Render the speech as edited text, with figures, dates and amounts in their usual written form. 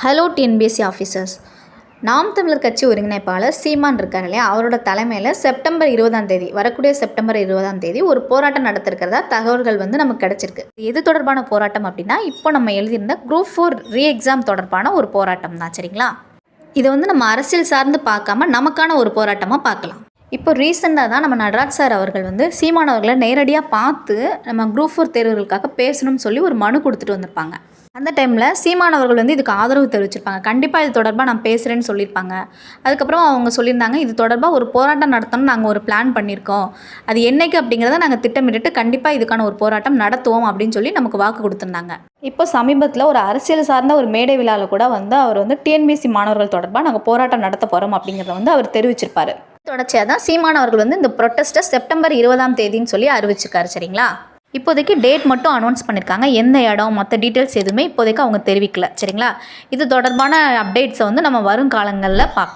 Hello TNPSC officers. நாம் தமிழர் கட்சி ஒருங்கிணைப்பாளர் சீமான் இருக்கார் இல்லையா, அவரோட தலைமையில் செப்டம்பர் 20ஆம் தேதி, வரக்கூடிய செப்டம்பர் 20ஆம் தேதி ஒரு போராட்டம் நடத்திருக்கிறதா தகவல்கள் நமக்கு கிடச்சிருக்கு. எது தொடர்பான போராட்டம் அப்படின்னா, இப்போ நம்ம எழுதியிருந்த குரூப் 4 ரீ எக்ஸாம் தொடர்பான ஒரு போராட்டம் தான். சரிங்களா? இதை நம்ம அரசியல் சார்ந்து பார்க்காம நமக்கான ஒரு போராட்டமாக பார்க்கலாம். இப்போ ரீசெண்டாக தான் நம்ம நடராஜ் சார் அவர்கள் சீமான் அவர்களை நேரடியாக பார்த்து நம்ம குரூப் 4 தேர்வுகளுக்காக பேசணும்னு சொல்லி ஒரு மனு கொடுத்துட்டு வந்திருப்பாங்க. அந்த டைமில் சீமான் அவர்கள் இதுக்கு ஆதரவு தெரிவிச்சிருப்பாங்க. கண்டிப்பாக இது தொடர்பாக நான் பேசுகிறேன்னு சொல்லியிருப்பாங்க. அதுக்கப்புறம் அவங்க சொல்லியிருந்தாங்க, இது தொடர்பாக ஒரு போராட்டம் நடத்தணும்னு நாங்கள் ஒரு பிளான் பண்ணியிருக்கோம். அது என்றைக்கு அப்படிங்கிறத நாங்கள் திட்டமிட்டு கண்டிப்பாக இதுக்கான ஒரு போராட்டம் நடத்துவோம் அப்படின்னு சொல்லி நமக்கு வாக்கு கொடுத்துருந்தாங்க. இப்போ சமீபத்தில் ஒரு அரசியல் சார்ந்த ஒரு மேடை விழாவில் கூட அவர் டிஎன்பிஎஸ்சி மாணவர்கள் தொடர்பாக நாங்கள் போராட்டம் நடத்த போகிறோம் அப்படிங்கிறத அவர் தெரிவிச்சிருப்பார். தொடர்ச்சியாக தான் சீமான் அவர்கள் இந்த ப்ரொட்டஸ்ட்டை செப்டம்பர் 20ஆம் தேதின்னு சொல்லி அறிவிச்சிருக்காரு. சரிங்களா? இப்போதைக்கு டேட் மட்டும் அனௌன்ஸ் பண்ணியிருக்காங்க. எந்த இடம் மற்ற டீட்டெயில்ஸ் எதுவுமே இப்போதைக்கு அவங்க தெரிவிக்கல. சரிங்களா? இது தொடர்பான அப்டேட்ஸை நம்ம வரும் காலங்களில் பார்க்கலாம்.